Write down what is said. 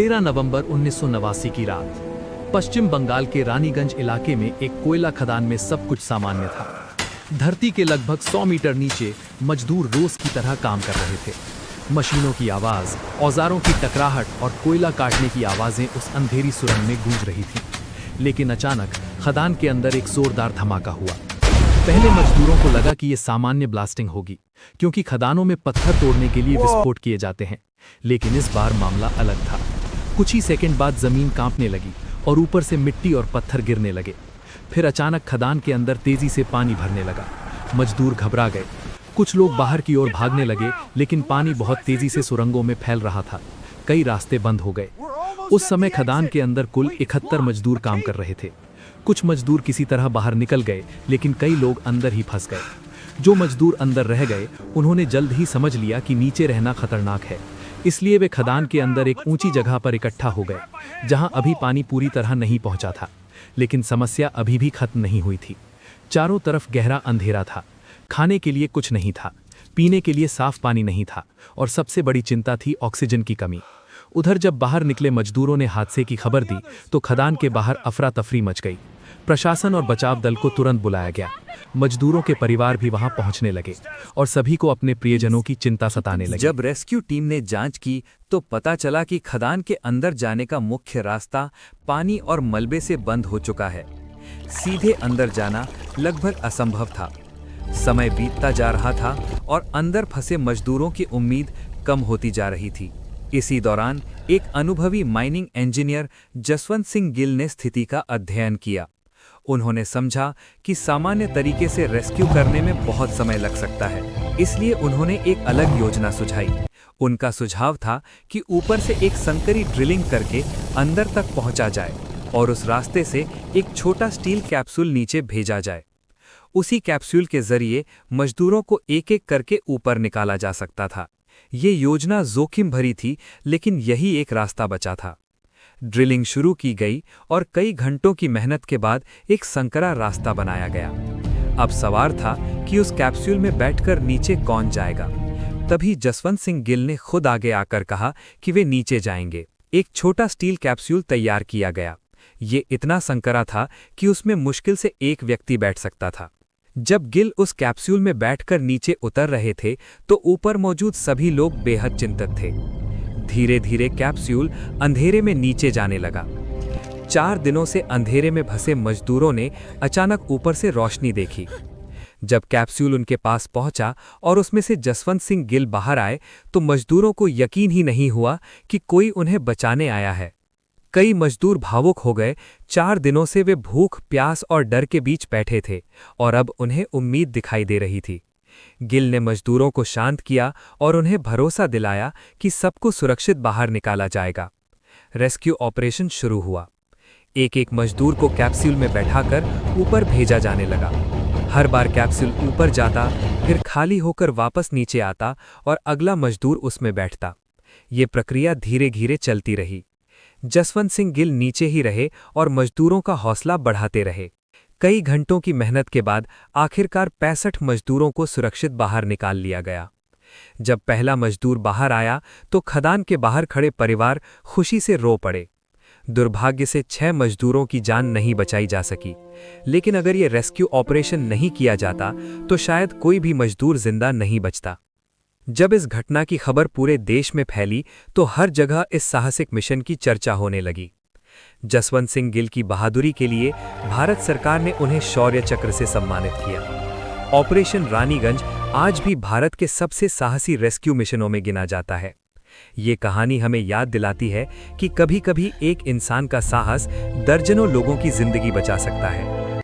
13 नवंबर 1989 की रात पश्चिम बंगाल के रानीगंज इलाके में एक कोयला खदान में सब कुछ सामान्य था। धरती के लगभग 100 मीटर नीचे मजदूर रोज की तरह काम कर रहे थे। मशीनों की आवाज, औजारों की टकराहट और कोयला काटने की आवाजें उस अंधेरी सुरंग में गूंज रही थी। लेकिन अचानक खदान के अंदर एक जोरदार धमाका हुआ। पहले मजदूरों को लगा कि यह सामान्य ब्लास्टिंग होगी, क्योंकि खदानों में पत्थर तोड़ने के लिए विस्फोट किए जाते हैं। लेकिन इस बार मामला अलग था। कुछ ही सेकंड बाद जमीन कांपने लगी और ऊपर से मिट्टी और पत्थर गिरने लगे। फिर अचानक खदान के अंदर तेजी से पानी भरने लगा। मजदूर घबरा गए। कुछ लोग बाहर की ओर भागने लगे, लेकिन पानी बहुत तेजी से सुरंगों में फैल रहा था। कई रास्ते बंद हो गए। उस समय खदान के अंदर कुल 71 मजदूर काम कर रहे थे। कुछ मजदूर किसी तरह बाहर निकल गए, लेकिन कई लोग अंदर ही फंस गए। जो मजदूर अंदर रह गए, उन्होंने जल्द ही समझ लिया कि नीचे रहना खतरनाक है। इसलिए वे खदान के अंदर एक ऊंची जगह पर इकट्ठा हो गए, जहां अभी पानी पूरी तरह नहीं पहुंचा था। लेकिन समस्या अभी भी खत्म नहीं हुई थी। चारों तरफ गहरा अंधेरा था। खाने के लिए कुछ नहीं था, पीने के लिए साफ पानी नहीं था, और सबसे बड़ी चिंता थी ऑक्सीजन की कमी। उधर जब बाहर निकले मजदूरों ने हादसे की खबर दी, तो खदान के बाहर अफरा तफरी मच गई। प्रशासन और बचाव दल को तुरंत बुलाया गया। मजदूरों के परिवार भी वहां पहुंचने लगे और सभी को अपने प्रियजनों की चिंता सताने लगी। जब रेस्क्यू टीम ने जांच की तो पता चला कि खदान के अंदर जाने का मुख्य रास्ता पानी और मलबे से बंद हो चुका है। सीधे अंदर जाना लगभग असंभव था। समय बीतता जा रहा था और अंदर फंसे मजदूरों की उम्मीद कम होती जा रही थी। इसी दौरान एक अनुभवी माइनिंग इंजीनियर जसवंत सिंह गिल ने स्थिति का अध्ययन किया। उन्होंने समझा कि सामान्य तरीके से रेस्क्यू करने में बहुत समय लग सकता है, इसलिए उन्होंने एक अलग योजना सुझाई। उनका सुझाव था कि ऊपर से एक संकरी ड्रिलिंग करके अंदर तक पहुंचा जाए और उस रास्ते से एक छोटा स्टील कैप्सूल नीचे भेजा जाए। उसी कैप्सूल के जरिए मजदूरों को एक एक करके ऊपर निकाला जा सकता था। ये योजना जोखिम भरी थी, लेकिन यही एक रास्ता बचा था। ड्रिलिंग शुरू की गई और कई घंटों की मेहनत के बाद एक संकरा रास्ता बनाया गया। अब सवाल था कि उस कैप्सूल में बैठकर नीचे कौन जाएगा। तभी जसवंत सिंह गिल ने खुद आगे आकर कहा कि वे नीचे जाएंगे। एक छोटा स्टील कैप्सूल तैयार किया गया। ये इतना संकरा था कि उसमें मुश्किल से एक व्यक्ति बैठ सकता था। जब गिल उस कैप्सूल में बैठकर नीचे उतर रहे थे, तो ऊपर मौजूद सभी लोग बेहद चिंतित थे। धीरे धीरे कैप्सूल अंधेरे में नीचे जाने लगा। 4 दिनों से अंधेरे में फंसे मजदूरों ने अचानक ऊपर से रोशनी देखी। जब कैप्सूल उनके पास पहुंचा और उसमें से जसवंत सिंह गिल बाहर आए, तो मजदूरों को यकीन ही नहीं हुआ कि कोई उन्हें बचाने आया है। कई मजदूर भावुक हो गए। 4 दिनों से वे भूख, प्यास और डर के बीच बैठे थे और अब उन्हें उम्मीद दिखाई दे रही थी। गिल ने मजदूरों को शांत किया और उन्हें भरोसा दिलाया कि सबको सुरक्षित बाहर निकाला जाएगा। रेस्क्यू ऑपरेशन शुरू हुआ। एक एक मजदूर को कैप्सूल में बैठाकर ऊपर भेजा जाने लगा। हर बार कैप्सूल ऊपर जाता, फिर खाली होकर वापस नीचे आता और अगला मजदूर उसमें बैठता। ये प्रक्रिया धीरे धीरे चलती रही। जसवंत सिंह गिल नीचे ही रहे और मजदूरों का हौसला बढ़ाते रहे। कई घंटों की मेहनत के बाद आखिरकार 65 मजदूरों को सुरक्षित बाहर निकाल लिया गया। जब पहला मजदूर बाहर आया, तो खदान के बाहर खड़े परिवार खुशी से रो पड़े। दुर्भाग्य से 6 मजदूरों की जान नहीं बचाई जा सकी, लेकिन अगर ये रेस्क्यू ऑपरेशन नहीं किया जाता तो शायद कोई भी मजदूर जिंदा नहीं बचता। जब इस घटना की खबर पूरे देश में फैली, तो हर जगह इस साहसिक मिशन की चर्चा होने लगी। जसवंत सिंह गिल की बहादुरी के लिए भारत सरकार ने उन्हें शौर्य चक्र से सम्मानित किया। ऑपरेशन रानीगंज आज भी भारत के सबसे साहसी रेस्क्यू मिशनों में गिना जाता है। ये कहानी हमें याद दिलाती है कि कभी-कभी एक इंसान का साहस दर्जनों लोगों की जिंदगी बचा सकता है।